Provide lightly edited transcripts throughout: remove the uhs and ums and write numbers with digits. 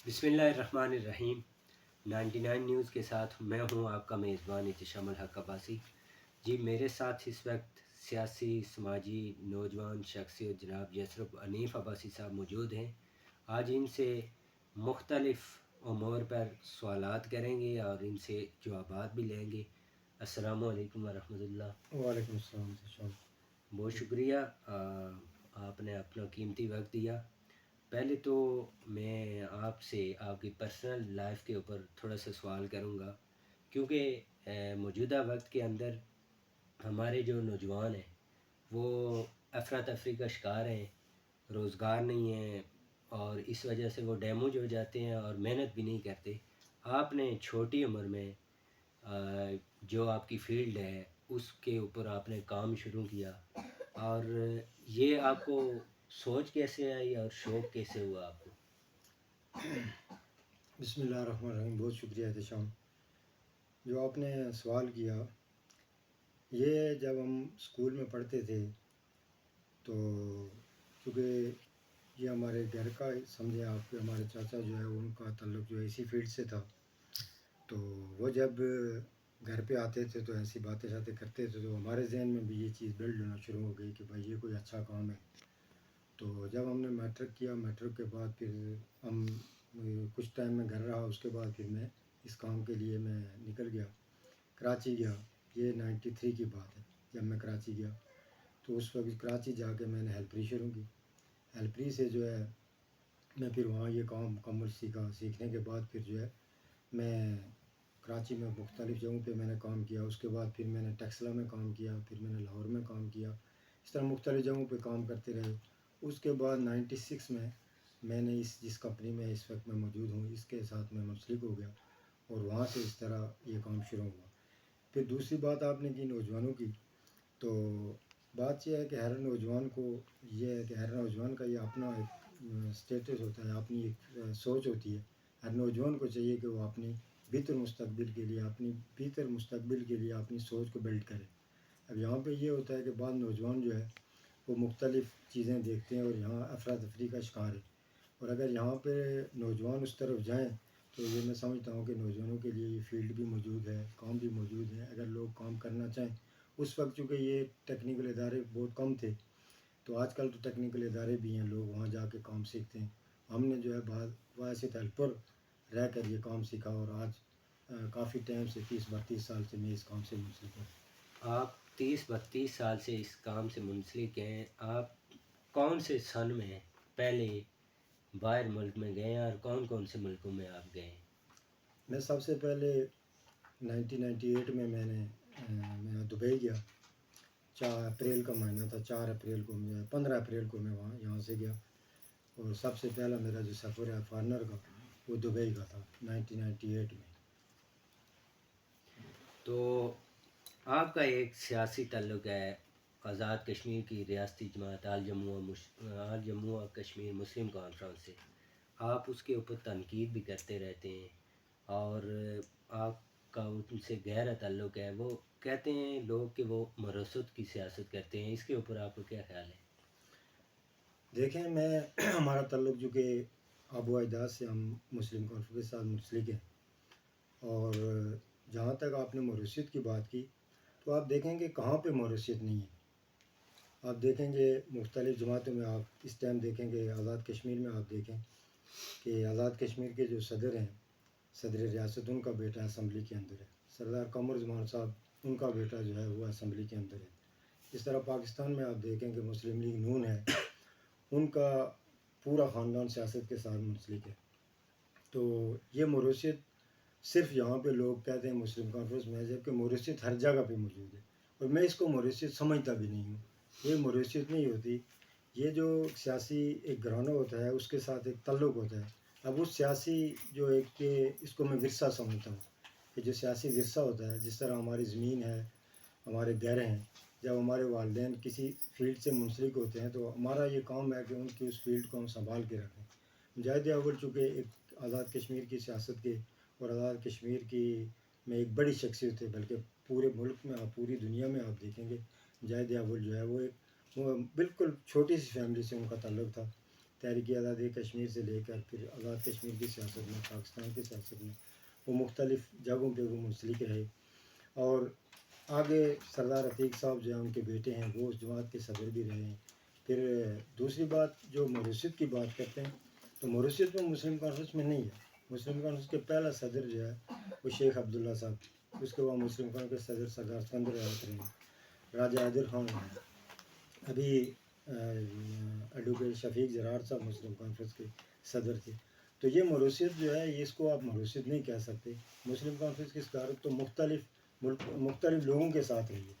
بسم اللہ الرحمن الرحیم 99 نیوز کے ساتھ میں ہوں آپ کا میزبان احتشام الحق عباسی جی۔ میرے ساتھ اس وقت سیاسی سماجی نوجوان شخصیت جناب یسرف انیف عباسی صاحب موجود ہیں۔ آج ان سے مختلف امور پر سوالات کریں گے اور ان سے جوابات بھی لیں گے۔ السلام علیکم ورحمۃ اللہ۔ وعلیکم السلام۔ بہت شکریہ، آپ نے اپنا قیمتی وقت دیا۔ پہلے تو میں آپ سے آپ کی پرسنل لائف کے اوپر تھوڑا سا سوال کروں گا، کیونکہ موجودہ وقت کے اندر ہمارے جو نوجوان ہیں وہ افراتفری کا شکار ہیں، روزگار نہیں ہے اور اس وجہ سے وہ ڈیموج ہو جاتے ہیں اور محنت بھی نہیں کرتے۔ آپ نے چھوٹی عمر میں جو آپ کی فیلڈ ہے اس کے اوپر آپ نے کام شروع کیا، اور یہ آپ کو سوچ کیسے آئی اور شوق کیسے ہوا آپ کو؟ بسم اللہ الرحمن الرحیم۔ بہت شکریہ احتشام، جو آپ نے سوال کیا۔ یہ جب ہم اسکول میں پڑھتے تھے تو چونکہ یہ ہمارے گھر کا سمجھے آپ کے، ہمارے چاچا جو ہے ان کا تعلق جو ہے اسی فیلڈ سے تھا، تو وہ جب گھر پہ آتے تھے تو ایسی باتیں کرتے تھے، تو ہمارے ذہن میں بھی یہ چیز بلڈ ہونا شروع ہو گئی کہ بھائی یہ کوئی اچھا کام ہے۔ تو جب ہم نے میٹرک کیا، میٹرک کے بعد پھر ہم کچھ ٹائم میں گھر رہا، اس کے بعد پھر میں اس کام کے لیے میں نکل گیا، کراچی گیا۔ یہ 93 کی بات ہے جب میں کراچی گیا، تو اس وقت کراچی جا کے میں نے ہیلپری شروع کی۔ ہیلپری سے جو ہے میں پھر وہاں یہ کام مکمل سیکھا۔ سیکھنے کے بعد پھر جو ہے میں کراچی میں مختلف جگہوں پہ میں نے کام کیا۔ اس کے بعد پھر میں نے ٹیکسلا میں کام کیا، پھر میں نے لاہور میں کام کیا، اس طرح مختلف جگہوں پہ کام کرتے رہے۔ اس کے بعد 96 میں میں نے جس کمپنی میں اس وقت میں موجود ہوں اس کے ساتھ میں منسلک ہو گیا، اور وہاں سے اس طرح یہ کام شروع ہوا۔ پھر دوسری بات آپ نے کی نوجوانوں کی، تو بات یہ ہے کہ ہر نوجوان کو یہ ہے کہ ہر نوجوان کا یہ اپنا ایک اسٹیٹس ہوتا ہے، اپنی ایک سوچ ہوتی ہے۔ ہر نوجوان کو چاہیے کہ وہ اپنی بہتر مستقبل کے لیے اپنی سوچ کو بلڈ کرے۔ اب یہاں پہ یہ ہوتا ہے کہ بعض نوجوان جو ہے وہ مختلف چیزیں دیکھتے ہیں اور یہاں افراتفری کا شکار ہے، اور اگر یہاں پہ نوجوان اس طرف جائیں تو یہ میں سمجھتا ہوں کہ نوجوانوں کے لیے یہ فیلڈ بھی موجود ہے، کام بھی موجود ہے، اگر لوگ کام کرنا چاہیں۔ اس وقت چونکہ یہ ٹیکنیکل ادارے بہت کم تھے، تو آج کل تو ٹیکنیکل ادارے بھی ہیں، لوگ وہاں جا کے کام سیکھتے ہیں۔ ہم نے جو ہے بعض واسطہ ہیلپر رہ کر یہ کام سیکھا، اور آج کافی ٹائم سے 30-32 سال سے میں اس کام سے منسلک ہوں۔ آپ 30-32 سال سے اس کام سے منسلک ہیں۔ آپ کون سے سن میں پہلے باہر ملک میں گئے ہیں اور کون کون سے ملکوں میں آپ گئے ہیں؟ میں سب سے پہلے 1998 میں میں دبئی گیا۔ 4 اپریل کا مہینہ تھا، 4 اپریل کو 15 اپریل کو میں یہاں سے گیا، اور سب سے پہلا میرا جو سفر ہے فارنر کا وہ دبئی کا تھا 1998 میں۔ تو آپ کا ایک سیاسی تعلق ہے آزاد کشمیر کی ریاستی جماعت آل جموں و کشمیر مسلم کانفرنس سے، آپ اس کے اوپر تنقید بھی کرتے رہتے ہیں، اور آپ کا ان سے گہرا تعلق ہے۔ وہ کہتے ہیں لوگ کہ وہ مرثد کی سیاست کرتے ہیں، اس کے اوپر آپ کو کیا خیال ہے؟ دیکھیں، ہمارا تعلق جو کہ آبا و اجداد سے ہم مسلم کانفرنس کے ساتھ منسلک ہیں، اور جہاں تک آپ نے موروثیت کی بات کی، تو آپ دیکھیں گے کہاں پہ موروثیت نہیں ہے۔ آپ دیکھیں گے مختلف جماعتوں میں، آپ اس ٹائم دیکھیں گے آزاد کشمیر میں، آپ دیکھیں کہ آزاد کشمیر کے جو صدر ہیں، صدر ریاست، ان کا بیٹا اسمبلی کے اندر ہے۔ سردار قمر زمان صاحب، ان کا بیٹا جو ہے وہ اسمبلی کے اندر ہے۔ اس طرح پاکستان میں آپ دیکھیں کہ مسلم لیگ نون ہے، ان کا پورا خاندان سیاست کے ساتھ منسلک ہے۔ تو یہ موروثیت صرف یہاں پہ لوگ کہتے ہیں مسلم کانفرنس میں، جبکہ موروثیت ہر جگہ پہ موجود ہے، اور میں اس کو موروثیت سمجھتا بھی نہیں ہوں۔ یہ موروثیت نہیں ہوتی، یہ جو سیاسی ایک گھرانہ ہوتا ہے اس کے ساتھ ایک تعلق ہوتا ہے۔ اب اس سیاسی جو ایک کہ اس کو میں ورثہ سمجھتا ہوں، کہ جو سیاسی ورثہ ہوتا ہے، جس طرح ہماری زمین ہے، ہمارے گھر ہیں، جب ہمارے والدین کسی فیلڈ سے منسلک ہوتے ہیں تو ہمارا یہ کام ہے کہ ان کی اس فیلڈ کو ہم سنبھال کے رکھیں۔ مجاہد اول چونکہ ایک آزاد کشمیر کی سیاست کے اور آزاد کشمیر کی میں ایک بڑی شخصیت ہے، بلکہ پورے ملک میں، پوری دنیا میں آپ دیکھیں گے مجاہد اول جو ہے وہ بالکل چھوٹی سی فیملی سے ان کا تعلق تھا۔ تحریک آزادی کشمیر سے لے کر پھر آزاد کشمیر کی سیاست میں، پاکستان کی سیاست میں وہ مختلف جگہوں پہ وہ منسلک رہے. اور آگے سردار عتیق صاحب جو ہیں ان کے بیٹے ہیں وہ اس جماعت کے صدر بھی رہے ہیں. پھر دوسری بات جو موروثیت کی بات کرتے ہیں تو موروثیت میں مسلم کانفرنس میں نہیں ہے. مسلم کانفرنس کے پہلا صدر جو ہے وہ شیخ عبداللہ صاحب، اس کے بعد مسلم کانفرنس کے صدر سردار سکندر رہے ہیں، راجہ حیدر خان ہیں، ابھی ایڈوکیٹ شفیق زرار صاحب مسلم کانفرنس کے صدر تھے. تو یہ موروثیت جو ہے اس کو آپ موروثیت نہیں کہہ سکتے. مسلم کانفرنس کی صدارت تو مختلف لوگوں کے ساتھ رہی ہے،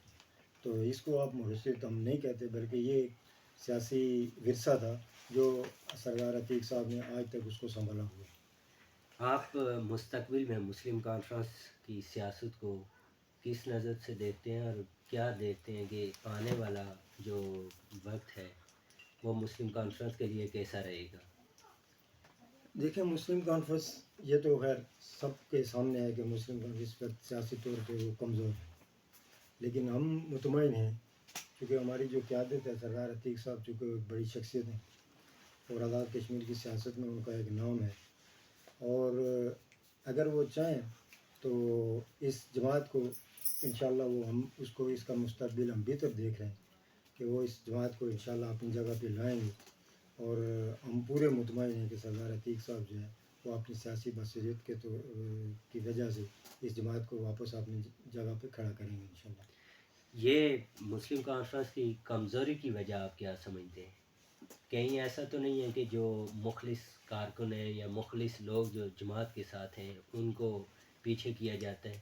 تو اس کو آپ موروثیت ہم نہیں کہتے، بلکہ یہ ایک سیاسی ورثہ تھا جو سردار عتیق صاحب نے آج تک اس کو سنبھالا ہوا. آپ مستقبل میں مسلم کانفرنس کی سیاست کو کس نظر سے دیکھتے ہیں، اور کیا دیکھتے ہیں کہ آنے والا جو وقت ہے وہ مسلم کانفرنس کے لیے کیسا رہے گا؟ دیکھیں مسلم کانفرنس یہ تو خیر سب کے سامنے ہے کہ مسلم کانفرنس اس وقت سیاسی طور پہ وہ کمزور ہے، لیکن ہم مطمئن ہیں کیونکہ ہماری جو قیادت ہے سردار عتیق صاحب چونکہ ایک بڑی شخصیت ہیں اور آزاد کشمیر کی سیاست میں ان کا ایک نام ہے، اور اگر وہ چاہیں تو اس جماعت کو انشاءاللہ وہ ہم اس کا مستقبل ہم بہتر دیکھ رہے ہیں کہ وہ اس جماعت کو انشاءاللہ اپنی جگہ پہ لائیں گے. اور ہم پورے مطمئن ہیں کہ سردار عتیق صاحب جو ہے وہ اپنی سیاسی بصیرت کی وجہ سے اس جماعت کو واپس اپنی جگہ پہ کھڑا کریں گے انشاءاللہ. یہ مسلم کانفرنس کی کمزوری کی وجہ آپ کیا سمجھتے ہیں؟ کہیں ایسا تو نہیں ہے کہ جو مخلص کارکن ہیں یا مخلص لوگ جو جماعت کے ساتھ ہیں ان کو پیچھے کیا جاتا ہے؟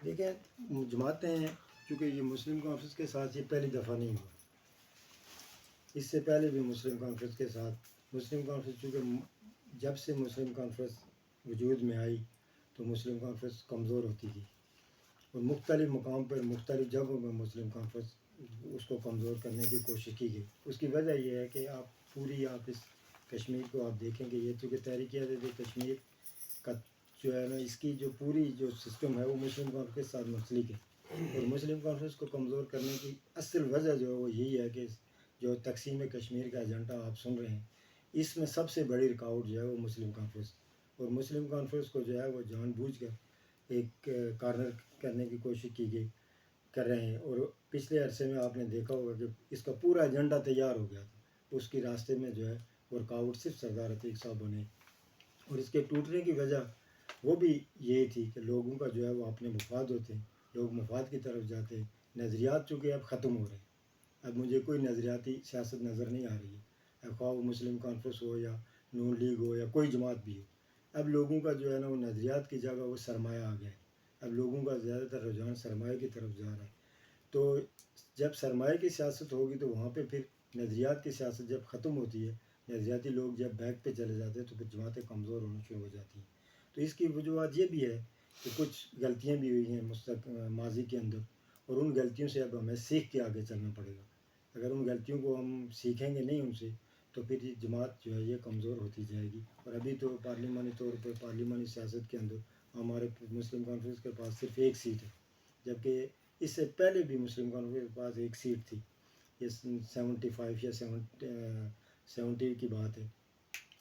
دیکھیں جماعتیں ہیں چونکہ یہ مسلم کانفرنس کے ساتھ یہ پہلی دفعہ نہیں ہوا، اس سے پہلے بھی مسلم کانفرنس کے ساتھ مسلم کانفرنس چونکہ جب سے مسلم کانفرنس وجود میں آئی تو مسلم کانفرنس کمزور ہوتی تھی اور مختلف مقام پر مختلف جگہوں میں مسلم کانفرنس اس کو کمزور کرنے کی کوشش کی گئی. اس کی وجہ یہ ہے کہ آپ اس کشمیر کو آپ دیکھیں کہ یہ چونکہ تحریک آزادی کشمیر کا جو ہے نا اس کی جو پوری جو سسٹم ہے وہ مسلم کانفرنس کے ساتھ منسلک ہے، اور مسلم کانفرنس کو کمزور کرنے کی اصل وجہ جو ہے وہ یہی ہے کہ جو تقسیم کشمیر کا ایجنڈا آپ سن رہے ہیں اس میں سب سے بڑی رکاوٹ جو ہے وہ مسلم کانفرنس، اور مسلم کانفرنس کو جو ہے وہ جان بوجھ کر ایک کارنر کرنے کی کوشش کر رہے ہیں. اور پچھلے عرصے میں آپ نے دیکھا ہوگا کہ اس کا پورا ایجنڈا تیار ہو گیا تھا، اس کی راستے میں جو ہے وہ رکاوٹ صرف سردار عتیق صاحب بنے، اور اس کے ٹوٹنے کی وجہ وہ بھی یہی تھی کہ لوگوں کا جو ہے وہ اپنے مفاد ہوتے ہیں، لوگ مفاد کی طرف جاتے ہیں. نظریات چونکہ اب ختم ہو رہے ہیں، اب مجھے کوئی نظریاتی سیاست نظر نہیں آ رہی ہے، خواہ وہ مسلم کانفرنس ہو یا نون لیگ ہو یا کوئی جماعت بھی ہو. اب لوگوں کا جو ہے نا وہ نظریات کی جگہ وہ سرمایہ آ گیا ہے، اب لوگوں کا زیادہ تر رجحان سرمایہ کی طرف جا رہا ہے. تو جب سرمایہ کی سیاست ہوگی تو وہاں پہ پھر نظریات کی سیاست جب ختم ہوتی ہے، نظریاتی لوگ جب بیک پہ چلے جاتے ہیں تو پھر جماعتیں کمزور ہونا شروع ہو جاتی ہیں. تو اس کی وجوہات یہ بھی ہے کہ کچھ غلطیاں بھی ہوئی ہیں ماضی کے اندر، اور ان غلطیوں سے اب ہمیں سیکھ کے آگے چلنا پڑے گا. اگر ان غلطیوں کو ہم سیکھیں گے نہیں ان سے تو پھر یہ جماعت جو ہے یہ کمزور ہوتی جائے گی. اور ابھی تو پارلیمانی طور پر پارلیمانی سیاست کے اندر ہمارے مسلم کانفرنس کے پاس صرف ایک سیٹ ہے، جبکہ اس سے پہلے بھی مسلم کانفرنس کے پاس ایک سیٹ تھی. یہ 75 یا 70 کی بات ہے،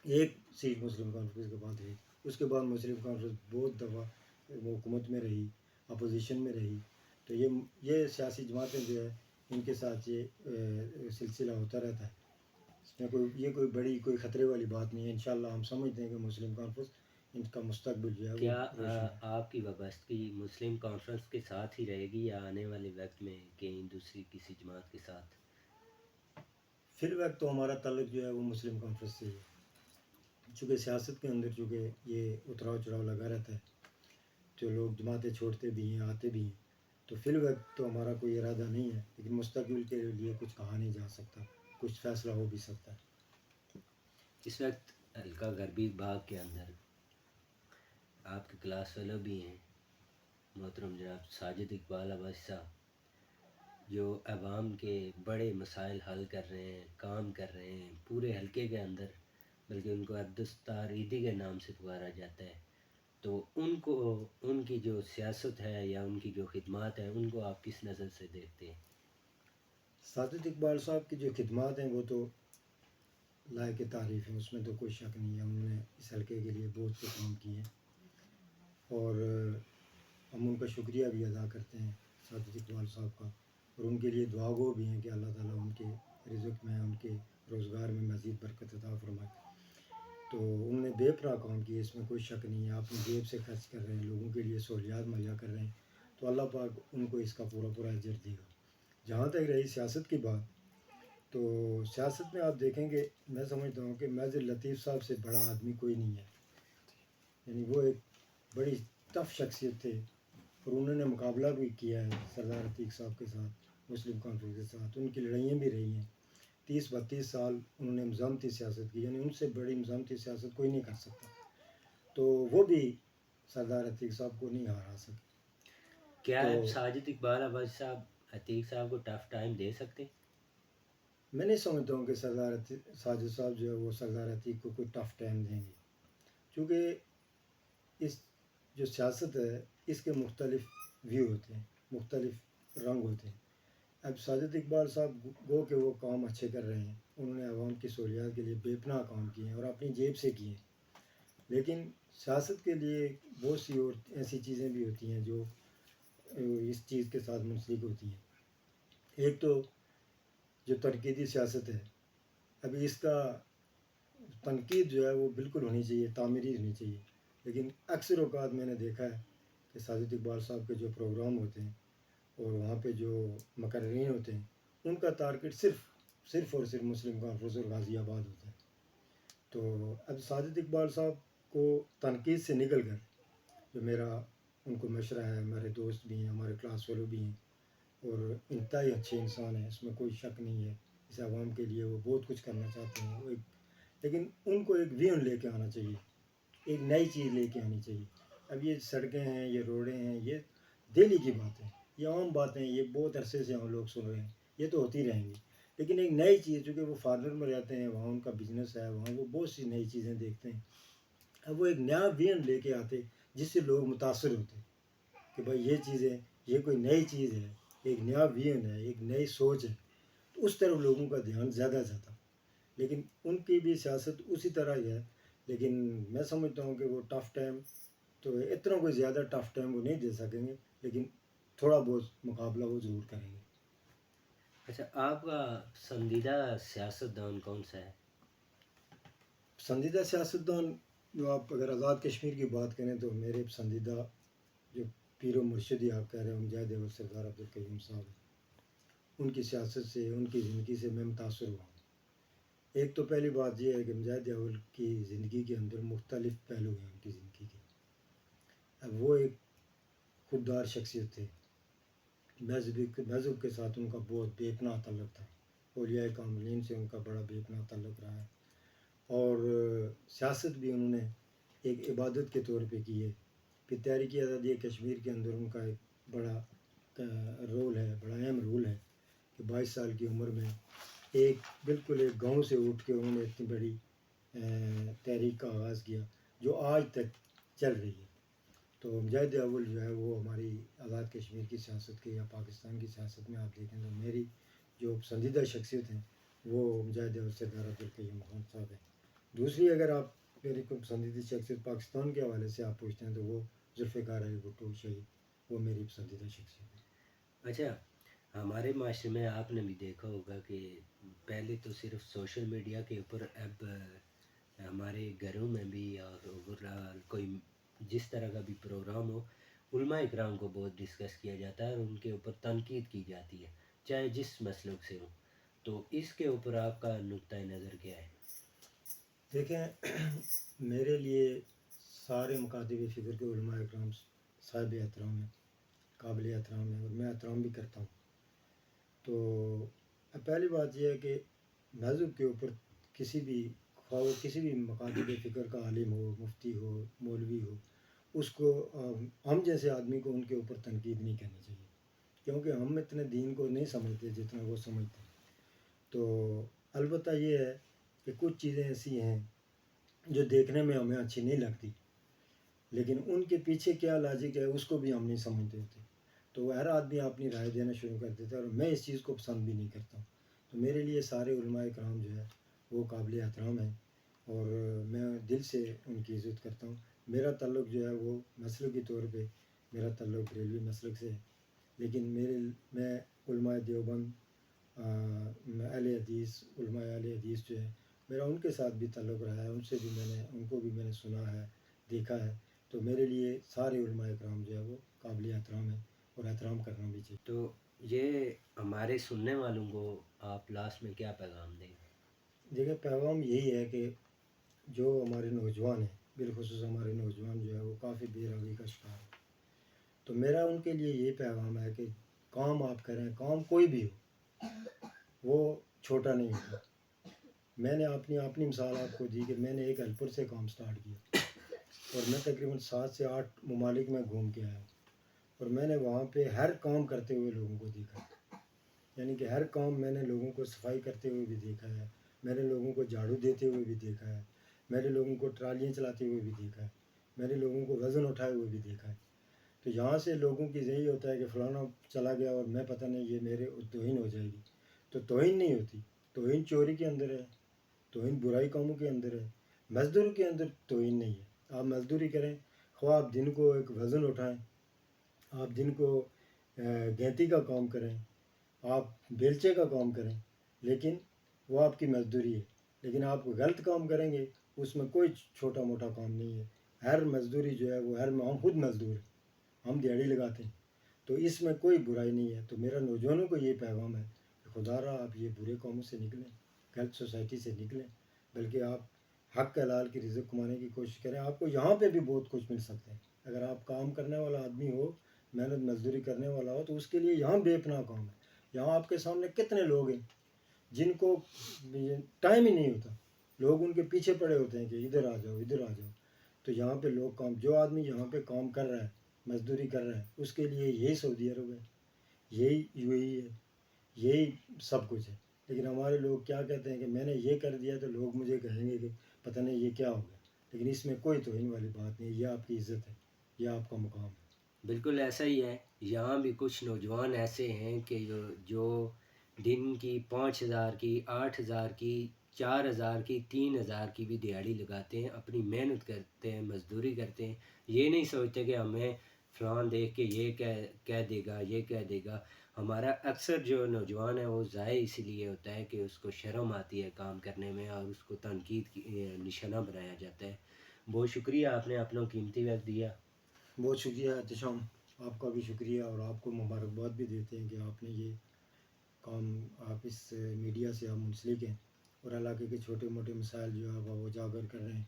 ایک سیٹ مسلم کانفرنس کے پاس ہے. اس کے بعد مسلم کانفرنس بہت دفعہ وہ حکومت میں رہی، اپوزیشن میں رہی. تو یہ سیاسی جماعتیں جو ہے ان کے ساتھ یہ سلسلہ ہوتا رہتا ہے. اس میں کوئی بڑی کوئی خطرے والی بات نہیں ہے. انشاءاللہ ہم سمجھتے ہیں کہ مسلم کانفرنس ان کا مستقبل جو ہے وہ کیا روشن ہے. آپ کی وابستگی مسلم کانفرنس کے ساتھ ہی رہے گی یا آنے والے وقت میں کہیں دوسری کسی جماعت کے ساتھ؟ فی الوقت تو ہمارا تعلق جو ہے وہ مسلم کانفرنس سے ہے، چونکہ سیاست کے اندر چونکہ یہ اتراؤ چڑھاؤ لگا رہتا ہے، جو لوگ جماعتیں چھوڑتے بھی ہیں آتے بھی ہیں. تو فی الوقت تو ہمارا کوئی ارادہ نہیں ہے، لیکن مستقبل کے لیے کچھ کہا نہیں جا سکتا، کچھ فیصلہ ہو بھی سکتا ہے. اس وقت حلقہ غربی باغ کے اندر آپ کے کلاس فیلو بھی ہیں محترم جناب ساجد اقبال عباسی صاحب، جو عوام کے بڑے مسائل حل کر رہے ہیں، کام کر رہے ہیں پورے حلقے کے اندر، بلکہ ان کو عبدالستار عیدی کے نام سے پکارا جاتا ہے. تو ان کی جو سیاست ہے یا ان کی جو خدمات ہیں ان کو آپ کس نظر سے دیکھتے ہیں؟ ساجد اقبال صاحب کی جو خدمات ہیں وہ تو لائق تعریف ہیں، اس میں تو کوئی شک نہیں ہے، انہوں نے اس حلقے کے لیے بہت سے کام کیے ہیں، اور ہم ان کا شکریہ بھی ادا کرتے ہیں ساجد اقبال صاحب کا، اور ان کے لیے دعا گو بھی ہیں کہ اللہ تعالیٰ ان کے رزق میں، ان کے روزگار میں مزید برکت عطا فرمائے۔ تو انہوں نے بے پناہ کام کیے، اس میں کوئی شک نہیں ہے، آپ نے جیب سے خرچ کر رہے ہیں، لوگوں کے لیے سہولیات مہیا کر رہے ہیں، تو اللہ پاک ان کو اس کا پورا پورا اجر دے گا۔ جہاں تک رہی سیاست کی بات، تو سیاست میں آپ دیکھیں گے، میں سمجھتا ہوں کہ میجر لطیف صاحب سے بڑا آدمی کوئی نہیں ہے، یعنی وہ ایک بڑی ٹف شخصیت تھے، اور انہوں نے مقابلہ بھی کیا ہے سردار عتیق صاحب کے ساتھ، مسلم کانفرنس کے ساتھ، ان کی لڑائیاں بھی رہی ہیں، 30-32 سال انہوں نے مزاحمتی سیاست کی، یعنی ان سے بڑی مزاحمتی سیاست کوئی نہیں کر سکتا، تو وہ بھی سردار عتیق صاحب کو نہیں ہرا سکے۔ کیا تو آپ ساجد اقبال آباد صاحب عتیق صاحب کو ٹف ٹائم دے سکتے؟ میں نہیں سمجھتا ہوں کہ ساجد صاحب جو ہے وہ سردار عتیق کو کوئی ٹف ٹائم دیں گے، کیونکہ اس جو سیاست ہے اس کے مختلف ویو ہوتے ہیں، مختلف رنگ ہوتے ہیں۔ اب ساجد اقبال صاحب گو کہ وہ کام اچھے کر رہے ہیں، انہوں نے عوام کی سہولیات کے لیے بے پناہ کام کیے ہیں اور اپنی جیب سے کیے ہیں، لیکن سیاست کے لیے بہت سی اور ایسی چیزیں بھی ہوتی ہیں جو اس چیز کے ساتھ منسلک ہوتی ہیں۔ ایک تو جو تنقیدی سیاست ہے، ابھی اس کا تنقید جو ہے وہ بالکل ہونی چاہیے، تعمیری ہونی چاہیے، لیکن اکثر اوقات میں نے دیکھا ہے کہ ساجد اقبال صاحب کے جو پروگرام ہوتے ہیں اور وہاں پہ جو مقررین ہوتے ہیں، ان کا ٹارگٹ صرف اور صرف مسلم کانفرنس اور غازی آباد ہوتا ہے۔ تو اب ساجد اقبال صاحب کو تنقید سے نکل کر، جو میرا ان کو مشورہ ہے، ہمارے دوست بھی ہیں، ہمارے کلاس فیلو بھی ہیں، اور انتہائی اچھے انسان ہیں، اس میں کوئی شک نہیں ہے، اس عوام کے لیے وہ بہت کچھ کرنا چاہتے ہیں، وہ لیکن ان کو ایک ویژن لے کے آنا چاہیے، ایک نئی چیز لے کے آنی چاہیے۔ اب یہ سڑکیں ہیں، یہ روڈیں ہیں، یہ دہلی کی باتیں، یہ عام باتیں، یہ بہت عرصے سے ہم لوگ سن رہے ہیں، یہ تو ہوتی رہیں گی، لیکن ایک نئی چیز، چونکہ وہ فارنر میں رہتے ہیں، وہاں ان کا بزنس ہے، وہاں وہ بہت سی نئی چیزیں دیکھتے ہیں، اب وہ ایک نیا ویژن لے کے آتے جس سے لوگ متاثر ہوتے کہ بھائی یہ چیزیں، یہ کوئی نئی چیز ہے، ایک نیا ویژن ہے، ایک نئی سوچ ہے، تو اس طرف لوگوں کا دھیان زیادہ جاتا، لیکن ان کی بھی سیاست اسی طرح ہی ہے، لیکن میں سمجھتا ہوں کہ وہ ٹف ٹائم تو اتنا کوئی زیادہ ٹف ٹائم وہ نہیں دے سکیں گے، لیکن تھوڑا بہت مقابلہ وہ ضرور کریں گے۔ اچھا، آپ کا پسندیدہ سیاستدان کون سا ہے؟ پسندیدہ سیاستدان جو آپ اگر آزاد کشمیر کی بات کریں تو میرے پسندیدہ جو پیر و مرشدی آپ کہہ رہے ہیں مجاہد اول سردار عبدالقیوم صاحب ہیں، ان کی سیاست سے، ان کی زندگی سے میں متاثر ہوا ہوں۔ ایک تو پہلی بات یہ ہے کہ مجاہد اول کی زندگی کے اندر مختلف پہلو ہیں ان کی زندگی کے، اب وہ ایک خوددار شخصیت تھے، مذہب کے ساتھ ان کا بہت بے پناہ تعلق تھا، اولیاء کاملین سے ان کا بڑا بے پناہ تعلق رہا ہے، اور سیاست بھی انہوں نے ایک عبادت کے طور پہ کی ہے، پھر تحریک آزادی کشمیر کے اندر ان کا ایک بڑا رول ہے، بڑا اہم رول ہے کہ 22 سال کی عمر میں بالکل ایک گاؤں سے اٹھ کے انہوں نے اتنی بڑی تحریک کا آغاز کیا جو آج تک چل رہی ہے۔ تو مجاہد اول جو ہے وہ ہماری آزاد کشمیر کی سیاست کے یا پاکستان کی سیاست میں آپ دیکھیں تو میری جو پسندیدہ شخصیت ہیں وہ مجاہد اول سردار عبدالقیوم خان صاحب ہیں۔ دوسری اگر آپ میری کوئی پسندیدہ شخصیت پاکستان کے حوالے سے آپ پوچھتے ہیں تو وہ ذوالفقار علی بھٹو شہید، وہ میری پسندیدہ شخصیت ہے۔ اچھا، ہمارے معاشرے میں آپ نے بھی دیکھا ہوگا کہ پہلے تو صرف سوشل میڈیا کے اوپر، اب ہمارے گھروں میں بھی اور اوورال کوئی جس طرح کا بھی پروگرام ہو، علماء اکرام کو بہت ڈسکس کیا جاتا ہے اور ان کے اوپر تنقید کی جاتی ہے، چاہے جس مسلک سے ہو، تو اس کے اوپر آپ کا نقطۂ نظر کیا ہے؟ دیکھیں میرے لیے سارے مکاتب فکر کے علماء اکرام صاحب احترام ہیں، قابل احترام ہیں، اور میں احترام بھی کرتا ہوں۔ تو پہلی بات یہ ہے کہ مذہب کے اوپر کسی بھی خواہ وہ کسی بھی مکاتب فکر کا عالم ہو، مفتی ہو، مولوی ہو، اس کو ہم جیسے آدمی کو ان کے اوپر تنقید نہیں کرنی چاہیے، کیونکہ ہم اتنے دین کو نہیں سمجھتے جتنا وہ سمجھتے ہیں۔ تو البتہ یہ ہے کہ کچھ چیزیں ایسی ہیں جو دیکھنے میں ہمیں اچھی نہیں لگتی، لیکن ان کے پیچھے کیا لاجک ہے اس کو بھی ہم نہیں سمجھتے ہوتے، تو ہر آدمی اپنی رائے دینا شروع کر دیتا ہے، اور میں اس چیز کو پسند بھی نہیں کرتا ہوں۔ تو میرے لیے سارے علماء کرام جو ہے وہ قابل احترام ہیں، اور میں دل سے ان کی عزت کرتا ہوں. میرا تعلق جو ہے وہ مسلکی طور پہ میرا تعلق بریلوی مسلک سے ہے، لیکن میں علماء دیوبند، اہل حدیث، علماء اہل حدیث جو ہے میرا ان کے ساتھ بھی تعلق رہا ہے، ان کو بھی میں نے سنا ہے، دیکھا ہے. تو میرے لیے سارے علماء اکرام جو ہے وہ قابل احترام ہیں، اور احترام کرنا بھی چاہیے. تو یہ ہمارے سننے والوں کو آپ لاسٹ میں کیا پیغام دیں گے؟ دیکھیں، پیغام یہی ہے کہ جو ہمارے نوجوان ہیں، بالخصوص ہمارے نوجوان جو ہے وہ کافی بے روی کا شکار ہے. تو میرا ان کے لیے یہ پیغام ہے کہ کام آپ کریں، کام کوئی بھی ہو وہ چھوٹا نہیں ہوتا. میں نے اپنی مثال آپ کو دی کہ میں نے ایک ہیلپر سے کام سٹارٹ کیا، اور میں تقریباً 7 سے 8 ممالک میں گھوم کے آیا ہوں، اور میں نے وہاں پہ ہر کام کرتے ہوئے لوگوں کو دیکھا ہے. یعنی کہ ہر کام میں نے لوگوں کو صفائی کرتے ہوئے بھی دیکھا ہے، میں نے لوگوں کو جھاڑو دیتے ہوئے بھی دیکھا ہے، میں نے لوگوں کو ٹرالیاں چلاتے ہوئے بھی دیکھا ہے، میں نے لوگوں کو وزن اٹھائے ہوئے بھی دیکھا ہے. تو یہاں سے لوگوں کی یہی ہوتا ہے کہ فلانا چلا گیا اور میں پتہ نہیں یہ میرے توہین ہو جائے گی. تو توہین نہیں ہوتی. توہین چوری کے اندر ہے، توہین برائی کاموں کے اندر ہے، مزدور کے اندر توہین نہیں ہے. آپ مزدوری کریں، خواہ آپ دن کو ایک وزن اٹھائیں، آپ دن کو گینتی کا کام کریں، آپ بیلچے کا کام کریں، لیکن وہ آپ کی مزدوری ہے. لیکن آپ غلط کام کریں گے اس میں کوئی چھوٹا موٹا کام نہیں ہے. ہر مزدوری جو ہے وہ ہم خود مزدور ہیں، ہم دیہڑی لگاتے ہیں، تو اس میں کوئی برائی نہیں ہے. تو میرا نوجوانوں کو یہ پیغام ہے کہ خدا را آپ یہ برے کاموں سے نکلیں، غلط سوسائٹی سے نکلیں، بلکہ آپ حق حلال کی رزق کمانے کی کوشش کریں. آپ کو یہاں پہ بھی بہت کچھ مل سکتا ہے. اگر آپ کام کرنے والا آدمی ہو، محنت مزدوری کرنے والا ہو، تو اس کے لیے یہاں بے پناہ کام ہے. یہاں آپ کے سامنے کتنے لوگ ہیں جن کو ٹائم ہی نہیں ہوتا، لوگ ان کے پیچھے پڑے ہوتے ہیں کہ ادھر آ جاؤ، ادھر آ جاؤ. تو یہاں پہ لوگ جو آدمی یہاں پہ کام کر رہا ہے، مزدوری کر رہا ہے، اس کے لیے یہی سعودی عرب ہے، یہی یو اے ای ہے، یہی سب کچھ ہے. لیکن ہمارے لوگ کیا کہتے ہیں کہ میں نے یہ کر دیا تو لوگ مجھے کہیں گے کہ پتہ نہیں یہ کیا ہو گیا. لیکن اس میں کوئی توہین والی بات نہیں، یہ آپ کی عزت ہے، یہ آپ کا مقام ہے. بالکل ایسا ہی ہے. یہاں بھی کچھ نوجوان ایسے ہیں کہ جو دن کی 5,000 کی، 8,000 کی، 4,000 کی، 3,000 کی بھی دیہڑی لگاتے ہیں، اپنی محنت کرتے ہیں، مزدوری کرتے ہیں. یہ نہیں سوچتے کہ ہمیں فلان دیکھ کے یہ کہہ دے گا، یہ کہہ دے گا. ہمارا اکثر جو نوجوان ہے وہ ضائع اسی لیے ہوتا ہے کہ اس کو شرم آتی ہے کام کرنے میں، اور اس کو تنقید کی نشانہ بنایا جاتا ہے. بہت شکریہ، آپ نے اپنا قیمتی وقت دیا. بہت شکریہ احتشام، آپ کا بھی شکریہ، اور آپ کو مبارکباد بھی دیتے ہیں کہ آپ نے یہ کام، آپ اس میڈیا سے آپ منسلک ہیں، اور علاقے کے چھوٹے موٹے مسائل جو ہے وہ اجاگر کر رہے ہیں.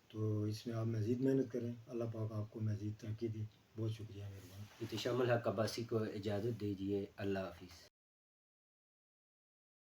تو اس میں آپ مزید محنت کریں، اللہ پاک آپ کو مزید ترقی دے. بہت شکریہ، مہربانی. احتشام الحق عباسی کو اجازت دیجیے. اللہ حافظ.